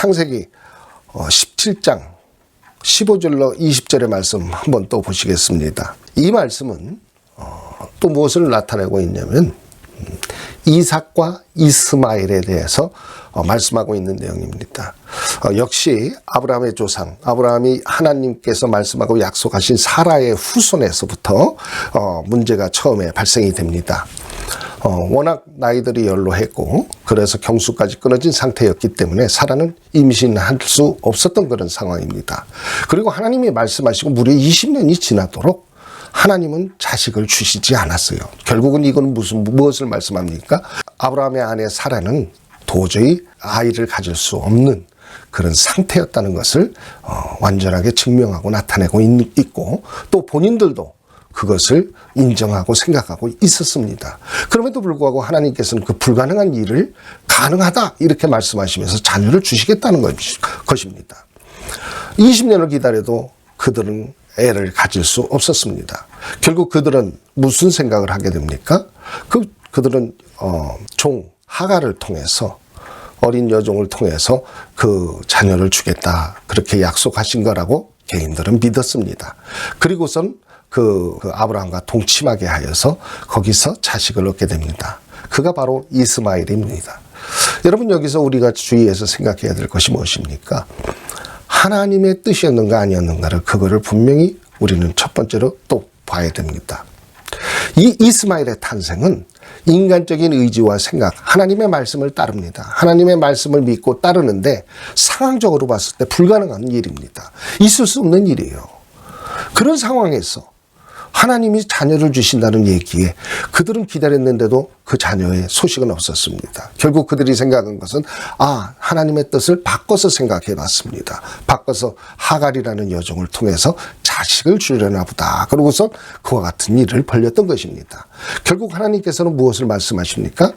창세기 17장 15절로 20절의 말씀 한번 또 보시겠습니다. 이 말씀은 또 무엇을 나타내고 있냐면 이삭과 이스마엘에 대해서 말씀하고 있는 내용입니다. 역시 아브라함의 조상, 아브라함이 하나님께서 말씀하고 약속하신 사라의 후손에서부터 문제가 처음에 발생이 됩니다. 워낙 나이들이 연로했고 그래서 경수까지 끊어진 상태였기 때문에 사라는 임신할 수 없었던 그런 상황입니다. 그리고 하나님이 말씀하시고 무려 20년이 지나도록 하나님은 자식을 주시지 않았어요. 결국은 이건 무엇을 말씀합니까? 아브라함의 아내 사라는 도저히 아이를 가질 수 없는 그런 상태였다는 것을 완전하게 증명하고 나타내고 있고 또 본인들도 그것을 인정하고 생각하고 있었습니다. 그럼에도 불구하고 하나님께서는 그 불가능한 일을 가능하다 이렇게 말씀하시면서 자녀를 주시겠다는 것입니다. 20년을 기다려도 그들은 애를 가질 수 없었습니다. 결국 그들은 무슨 생각을 하게 됩니까? 그들은 종 하갈을 통해서 어린 여종을 통해서 그 자녀를 주겠다 그렇게 약속하신 거라고 개인들은 믿었습니다. 그리고선 그 아브라함과 동침하게 하여서 거기서 자식을 얻게 됩니다. 그가 바로 이스마엘입니다. 여러분 여기서 우리가 주의해서 생각해야 될 것이 무엇입니까? 하나님의 뜻이었는가 아니었는가를 그거를 분명히 우리는 첫 번째로 또 봐야 됩니다. 이 이스마엘의 탄생은 인간적인 의지와 생각, 하나님의 말씀을 따릅니다. 하나님의 말씀을 믿고 따르는데 상황적으로 봤을 때 불가능한 일입니다. 있을 수 없는 일이에요. 그런 상황에서 하나님이 자녀를 주신다는 얘기에 그들은 기다렸는데도 그 자녀의 소식은 없었습니다. 결국 그들이 생각한 것은 하나님의 뜻을 바꿔서 생각해 봤습니다. 바꿔서 하갈이라는 여종을 통해서 자식을 주려나 보다. 그러고서 그와 같은 일을 벌였던 것입니다. 결국 하나님께서는 무엇을 말씀하십니까?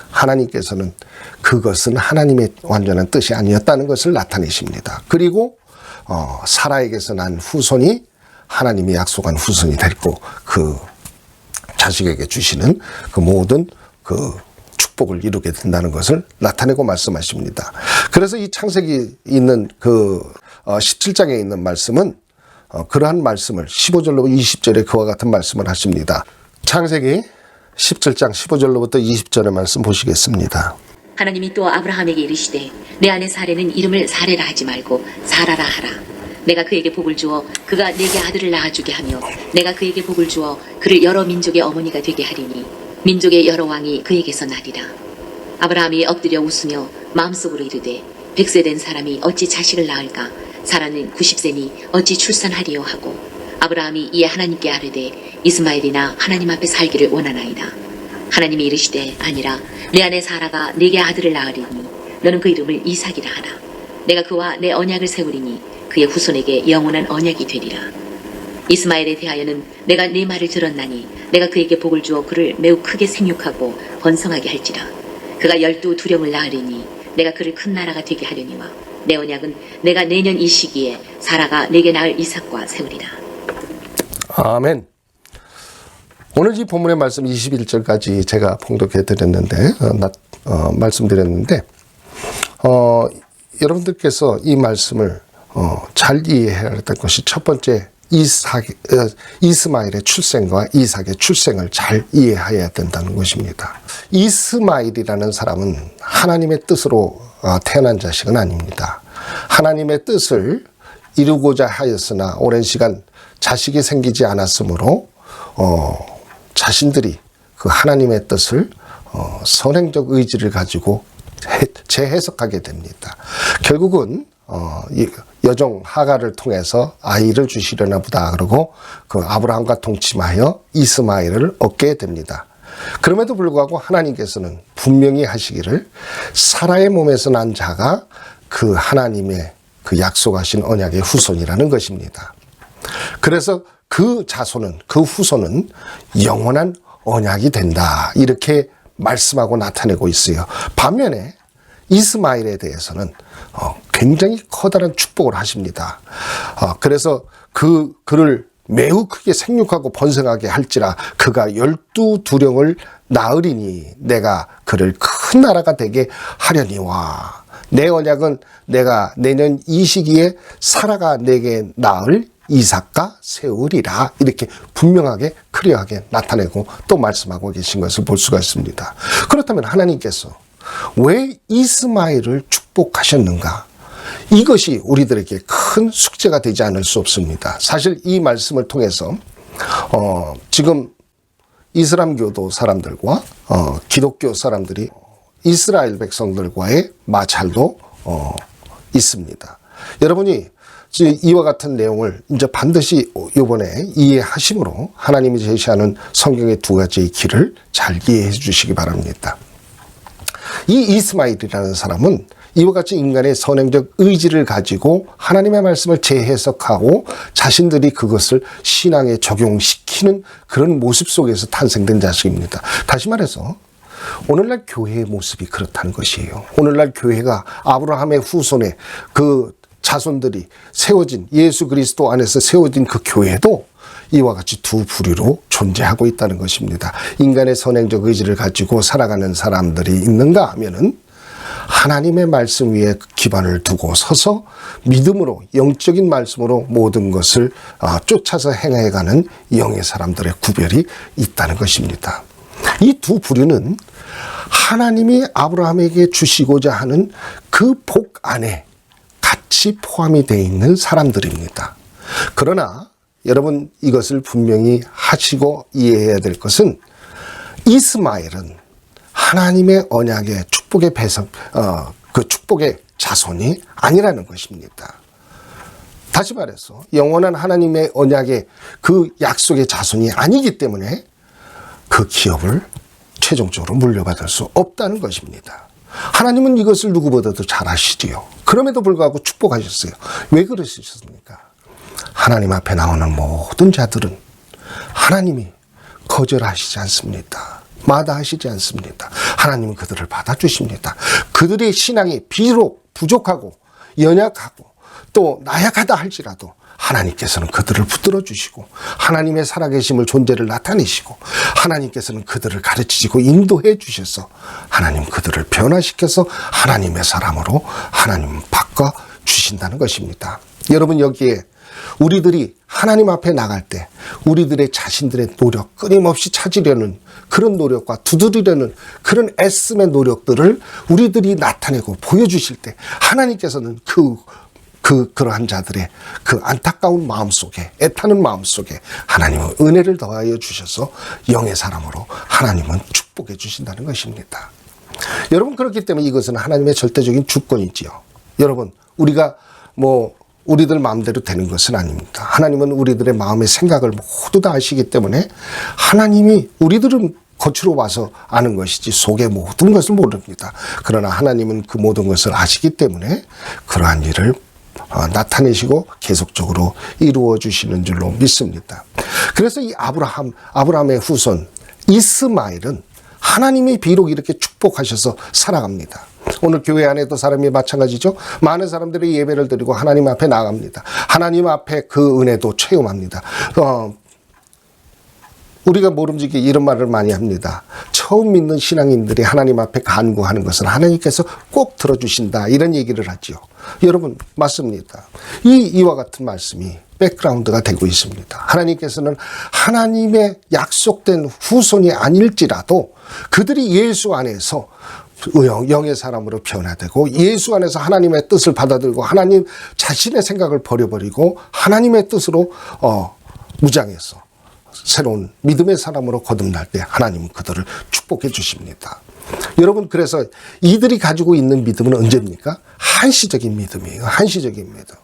하나님께서는 그것은 하나님의 완전한 뜻이 아니었다는 것을 나타내십니다. 그리고 사라에게서 난 후손이 하나님이 약속한 후손이 됐고 그 자식에게 주시는 그 모든 그 축복을 이루게 된다는 것을 나타내고 말씀하십니다. 그래서 이 창세기 있는 그 17장에 있는 말씀은 그러한 말씀을 15절로 20절에 그와 같은 말씀을 하십니다. 창세기 17장 15절로부터 20절의 말씀 보시겠습니다. 하나님이 또 아브라함에게 이르시되 내 아내 사레는 이름을 사레라 하지 말고 사라라 하라. 내가 그에게 복을 주어 그가 내게 아들을 낳아주게 하며 내가 그에게 복을 주어 그를 여러 민족의 어머니가 되게 하리니 민족의 여러 왕이 그에게서 나리라. 아브라함이 엎드려 웃으며 마음속으로 이르되 100세 된 사람이 어찌 자식을 낳을까? 사라는 90세니 어찌 출산하리요 하고 아브라함이 이에 하나님께 아뢰되 이스마엘이나 하나님 앞에 살기를 원하나이다. 하나님이 이르시되 아니라 내 아내 사라가 내게 아들을 낳으리니 너는 그 이름을 이삭이라 하라. 내가 그와 내 언약을 세우리니 그의 후손에게 영원한 언약이 되리라. 이스마엘에 대하여는 내가 네 말을 들었나니 내가 그에게 복을 주어 그를 매우 크게 생육하고 번성하게 할지라. 그가 12두령을 낳으리니 내가 그를 큰 나라가 되게 하려니와 내 언약은 내가 내년 이 시기에 사라가 내게 낳을 이삭과 세우리라. 아멘. 오늘 이 본문의 말씀 21절까지 제가 봉독해 드렸는데 말씀드렸는데 여러분들께서 이 말씀을 잘 이해해야 할 것이 첫 번째 이스마엘의 출생과 이삭의 출생을 잘 이해해야 된다는 것입니다. 이스마엘이라는 사람은 하나님의 뜻으로 태어난 자식은 아닙니다. 하나님의 뜻을 이루고자 하였으나 오랜 시간 자식이 생기지 않았으므로 자신들이 그 하나님의 뜻을 선행적 의지를 가지고 재해석하게 됩니다. 결국은 여종 하갈을 통해서 아이를 주시려나 보다 그러고 그 아브라함과 동침하여 이스마엘을 얻게 됩니다. 그럼에도 불구하고 하나님께서는 분명히 하시기를 사라의 몸에서 난 자가 그 하나님의 그 약속하신 언약의 후손이라는 것입니다. 그래서 그 자손은 그 후손은 영원한 언약이 된다 이렇게 말씀하고 나타내고 있어요. 반면에 이스마엘에 대해서는 굉장히 커다란 축복을 하십니다. 그래서 그를 매우 크게 생육하고 번성하게 할지라 그가 12두령을 낳으리니 내가 그를 큰 나라가 되게 하려니와 내 언약은 내가 내년 이 시기에 사라가 내게 낳을 이삭과 세우리라. 이렇게 분명하게 클리어하게 나타내고 또 말씀하고 계신 것을 볼 수가 있습니다. 그렇다면 하나님께서 왜 이스마엘을 축복하셨는가? 이것이 우리들에게 큰 숙제가 되지 않을 수 없습니다. 사실 이 말씀을 통해서 지금 이슬람교도 사람들과 기독교 사람들이 이스라엘 백성들과의 마찰도 있습니다. 여러분이 이와 같은 내용을 이제 반드시 이번에 이해하심으로 하나님이 제시하는 성경의 두 가지의 길을 잘 이해해 주시기 바랍니다. 이 이스마엘이라는 사람은 이와 같이 인간의 선행적 의지를 가지고 하나님의 말씀을 재해석하고 자신들이 그것을 신앙에 적용시키는 그런 모습 속에서 탄생된 자식입니다. 다시 말해서 오늘날 교회의 모습이 그렇다는 것이에요. 오늘날 교회가 아브라함의 후손의 그 자손들이 세워진 예수 그리스도 안에서 세워진 그 교회도 이와 같이 두 부류로 존재하고 있다는 것입니다. 인간의 선행적 의지를 가지고 살아가는 사람들이 있는가 하면은 하나님의 말씀 위에 기반을 두고 서서 믿음으로 영적인 말씀으로 모든 것을 쫓아서 행해가는 영의 사람들의 구별이 있다는 것입니다. 이 두 부류는 하나님이 아브라함에게 주시고자 하는 그 복 안에 같이 포함이 되어 있는 사람들입니다. 그러나 여러분 이것을 분명히 하시고 이해해야 될 것은 이스마엘은 하나님의 언약의 축복의 배석, 그 축복의 자손이 아니라는 것입니다. 다시 말해서 영원한 하나님의 언약의 그 약속의 자손이 아니기 때문에 그 기업을 최종적으로 물려받을 수 없다는 것입니다. 하나님은 이것을 누구보다도 잘 아시지요. 그럼에도 불구하고 축복하셨어요. 왜 그러셨습니까? 하나님 앞에 나오는 모든 자들은 하나님이 거절하시지 않습니다. 마다하시지 않습니다. 하나님은 그들을 받아주십니다. 그들의 신앙이 비록 부족하고 연약하고 또 나약하다 할지라도 하나님께서는 그들을 붙들어 주시고 하나님의 살아계심을 존재를 나타내시고 하나님께서는 그들을 가르치시고 인도해 주셔서 하나님 그들을 변화시켜서 하나님의 사람으로 하나님 바꿔 주신다는 것입니다. 여러분 여기에 우리들이 하나님 앞에 나갈 때 우리들의 자신들의 노력 끊임없이 찾으려는 그런 노력과 두드리려는 그런 애씀의 노력들을 우리들이 나타내고 보여주실 때 하나님께서는 그러한 자들의 그 안타까운 마음 속에 애타는 마음 속에 하나님은 은혜를 더하여 주셔서 영의 사람으로 하나님은 축복해 주신다는 것입니다. 여러분 그렇기 때문에 이것은 하나님의 절대적인 주권이지요. 여러분 우리가 우리들 마음대로 되는 것은 아닙니다. 하나님은 우리들의 마음의 생각을 모두 다 아시기 때문에 하나님이 우리들은 겉으로 와서 아는 것이지 속의 모든 것을 모릅니다. 그러나 하나님은 그 모든 것을 아시기 때문에 그러한 일을 나타내시고 계속적으로 이루어 주시는 줄로 믿습니다. 그래서 이 아브라함의 후손 이스마엘은 하나님이 비록 이렇게 축복하셔서 살아갑니다. 오늘 교회 안에도 사람이 마찬가지죠. 많은 사람들이 예배를 드리고 하나님 앞에 나갑니다. 하나님 앞에 그 은혜도 체험합니다. 우리가 모름지기 이런 말을 많이 합니다. 처음 믿는 신앙인들이 하나님 앞에 간구하는 것은 하나님께서 꼭 들어주신다 이런 얘기를 하죠. 여러분 맞습니다. 이와 같은 말씀이 백그라운드가 되고 있습니다. 하나님께서는 하나님의 약속된 후손이 아닐지라도 그들이 예수 안에서 영의 사람으로 변화되고 예수 안에서 하나님의 뜻을 받아들고 하나님 자신의 생각을 버려버리고 하나님의 뜻으로 무장해서 새로운 믿음의 사람으로 거듭날 때 하나님은 그들을 축복해 주십니다. 여러분 그래서 이들이 가지고 있는 믿음은 언제입니까? 한시적인 믿음이에요. 한시적인 믿음.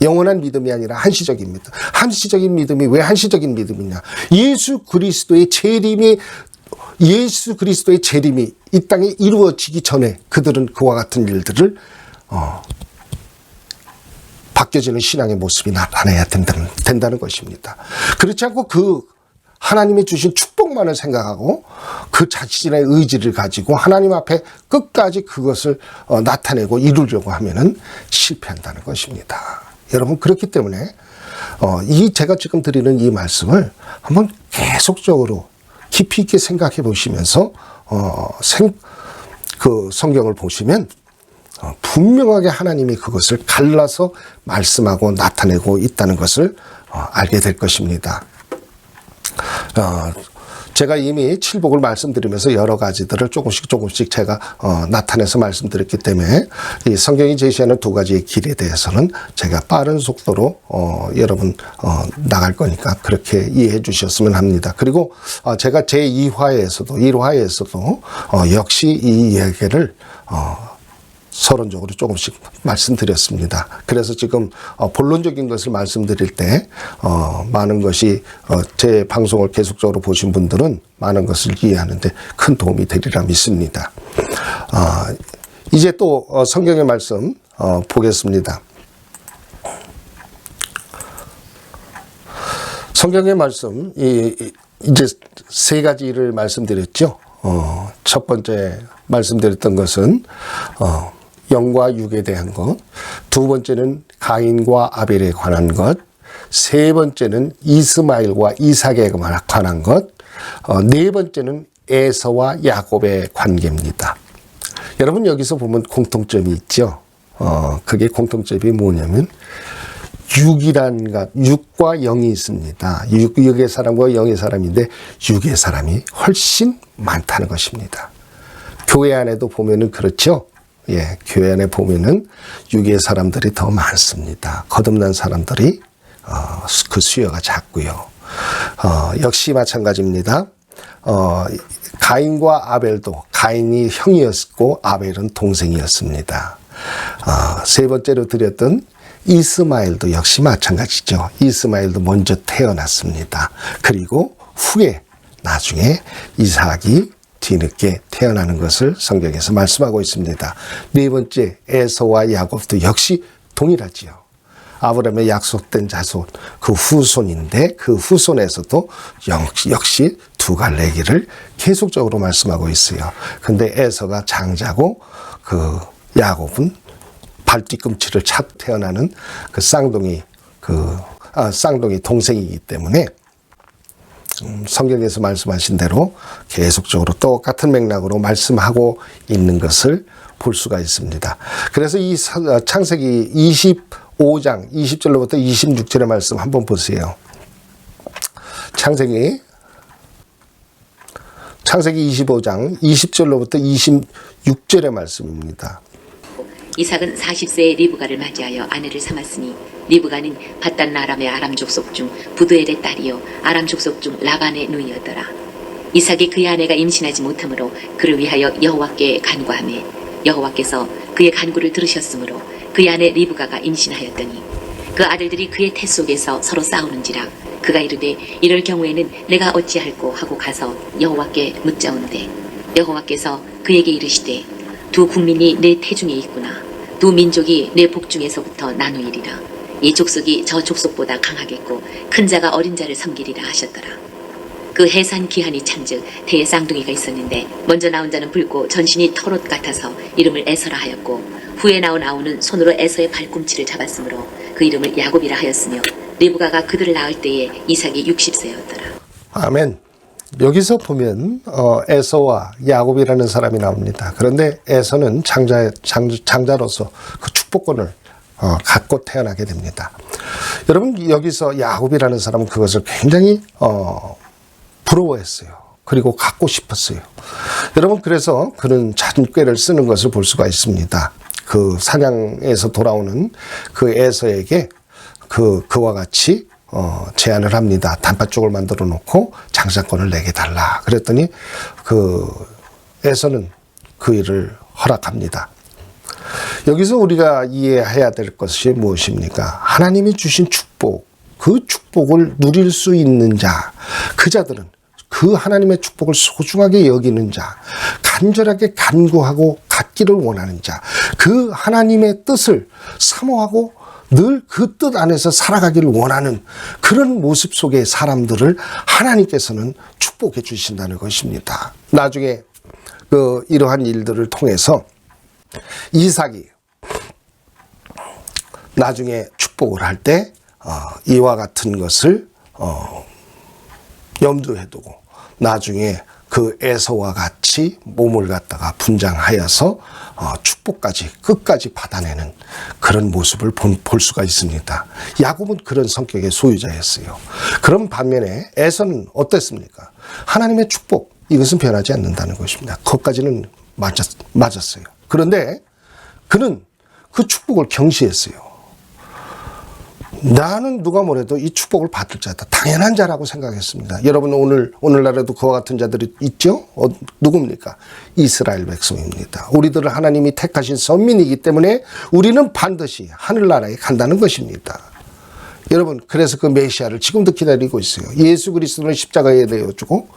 영원한 믿음이 아니라 한시적인 믿음. 한시적인 믿음이 왜 한시적인 믿음이냐? 예수 그리스도의 재림이 이 땅에 이루어지기 전에 그들은 그와 같은 일들을 바뀌어지는 신앙의 모습이 나타나야 된다는 것입니다. 그렇지 않고 그 하나님이 주신 축복만을 생각하고 그 자신의 의지를 가지고 하나님 앞에 끝까지 그것을 나타내고 이루려고 하면은 실패한다는 것입니다. 여러분 그렇기 때문에 제가 지금 드리는 이 말씀을 한번 계속적으로 깊이 있게 생각해 보시면서 그 성경을 보시면 분명하게 하나님이 그것을 갈라서 말씀하고 나타내고 있다는 것을 알게 될 것입니다. 제가 이미 칠복을 말씀드리면서 여러 가지들을 조금씩 제가 나타내서 말씀드렸기 때문에 이 성경이 제시하는 두 가지의 길에 대해서는 제가 빠른 속도로 여러분 나갈 거니까 그렇게 이해해 주셨으면 합니다. 그리고 제가 제2화에서도 1화에서도 역시 이 이야기를 서론적으로 조금씩 말씀드렸습니다. 그래서 지금 본론적인 것을 말씀드릴 때 많은 것이 제 방송을 계속적으로 보신 분들은 많은 것을 이해하는데 큰 도움이 되리라 믿습니다. 이제 또 성경의 말씀 보겠습니다. 성경의 말씀 이제 세 가지를 말씀드렸죠. 첫 번째 말씀드렸던 것은 영과 육에 대한 것, 두 번째는 가인과 아벨에 관한 것, 세 번째는 이스마엘과 이삭에 관한 것, 네 번째는 에서와 야곱의 관계입니다. 여러분 여기서 보면 공통점이 있죠. 그게 공통점이 뭐냐면 육과 영이 있습니다. 육의 사람과 영의 사람인데 육의 사람이 훨씬 많다는 것입니다. 교회 안에도 보면은 그렇죠. 예, 교회 안에 보면은 육의 사람들이 더 많습니다. 거듭난 사람들이 그 수요가 작고요. 역시 마찬가지입니다. 가인과 아벨도 가인이 형이었고 아벨은 동생이었습니다. 세 번째로 드렸던 이스마엘도 역시 마찬가지죠. 이스마엘도 먼저 태어났습니다. 그리고 후에 나중에 이삭이 뒤늦게 태어나는 것을 성경에서 말씀하고 있습니다. 네 번째 에서와 야곱도 역시 동일하지요. 아브라함의 약속된 자손, 그 후손인데 그 후손에서도 역시 두 갈래기를 계속적으로 말씀하고 있어요. 근데 에서가 장자고 그 야곱은 발뒤꿈치를 차 태어나는 그 쌍둥이 동생이기 때문에 성경에서 말씀하신 대로 계속적으로 똑같은 맥락으로 말씀하고 있는 것을 볼 수가 있습니다. 그래서 이 창세기 25장 20절로부터 26절의 말씀 한번 보세요. 창세기 25장 20절로부터 26절의 말씀입니다. 이삭은 40세에 리브가를 맞이하여 아내를 삼았으니 리브가는 바단 아람의 아람 족속 중 부두엘의 딸이요 아람 족속 중 라반의 누이였더라. 이삭이 그의 아내가 임신하지 못하므로 그를 위하여 여호와께 간구하매 여호와께서 그의 간구를 들으셨으므로 그의 아내 리브가가 임신하였더니 그 아들들이 그의 태 속에서 서로 싸우는지라 그가 이르되 이럴 경우에는 내가 어찌할꼬 하고 가서 여호와께 묻자온대 여호와께서 그에게 이르시되 두 국민이 내 태중에 있구나. 두 민족이 내 복중에서부터 나누이리라. 이 족속이 저 족속보다 강하겠고 큰 자가 어린 자를 섬기리라 하셨더라. 그 해산 기한이 찬즉 태에 쌍둥이가 있었는데 먼저 나온 자는 붉고 전신이 털옷 같아서 이름을 에서라 하였고 후에 나온 아우는 손으로 에서의 발꿈치를 잡았으므로 그 이름을 야곱이라 하였으며 리브가가 그들을 낳을 때에 이삭이 60세였더라. 아멘. 여기서 보면 에서와 야곱이라는 사람이 나옵니다. 그런데 에서는 장자로서 그 축복권을 갖고 태어나게 됩니다. 여러분 여기서 야곱이라는 사람은 그것을 굉장히 부러워했어요. 그리고 갖고 싶었어요. 여러분 그래서 그는 잔꾀를 쓰는 것을 볼 수가 있습니다. 그 사냥에서 돌아오는 그 에서에게 그와 같이 제안을 합니다. 단팥죽을 만들어 놓고 장사권을 내게 달라. 그랬더니 에서는 그 일을 허락합니다. 여기서 우리가 이해해야 될 것이 무엇입니까? 하나님이 주신 축복, 그 축복을 누릴 수 있는 자, 그 자들은 그 하나님의 축복을 소중하게 여기는 자, 간절하게 간구하고 갖기를 원하는 자, 그 하나님의 뜻을 사모하고 늘 그 뜻 안에서 살아가기를 원하는 그런 모습 속의 사람들을 하나님께서는 축복해 주신다는 것입니다. 나중에 이러한 일들을 통해서 이삭이 나중에 축복을 할 때 이와 같은 것을 염두에 두고 나중에 그 에서와 같이 몸을 갖다가 분장하여서 축복까지 끝까지 받아내는 그런 모습을 볼 수가 있습니다. 야곱은 그런 성격의 소유자였어요. 그런 반면에 에서는 어땠습니까? 하나님의 축복, 이것은 변하지 않는다는 것입니다. 그것까지는 맞았어요. 그런데 그는 그 축복을 경시했어요. 나는 누가 뭐래도 이 축복을 받을 자다. 당연한 자라고 생각했습니다. 여러분 오늘날에도 그와 같은 자들이 있죠? 누굽니까? 이스라엘 백성입니다. 우리들을 하나님이 택하신 선민이기 때문에 우리는 반드시 하늘나라에 간다는 것입니다. 여러분 그래서 그 메시아를 지금도 기다리고 있어요. 예수 그리스도는 십자가에 내어주고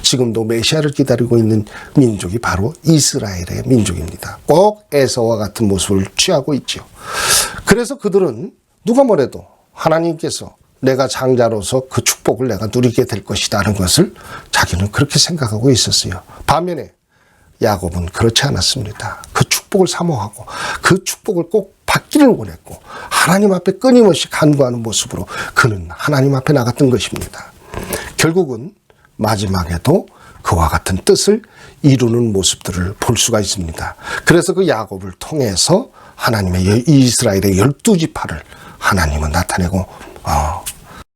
지금도 메시아를 기다리고 있는 민족이 바로 이스라엘의 민족입니다. 꼭 에서와 같은 모습을 취하고 있죠. 그래서 그들은 누가 뭐래도 하나님께서 내가 장자로서 그 축복을 내가 누리게 될 것이라는 것을 자기는 그렇게 생각하고 있었어요. 반면에 야곱은 그렇지 않았습니다. 그 축복을 사모하고 그 축복을 꼭 받기를 원했고 하나님 앞에 끊임없이 간구하는 모습으로 그는 하나님 앞에 나갔던 것입니다. 결국은 마지막에도 그와 같은 뜻을 이루는 모습들을 볼 수가 있습니다. 그래서 그 야곱을 통해서 하나님의 이스라엘의 12지파를 하나님은 나타내고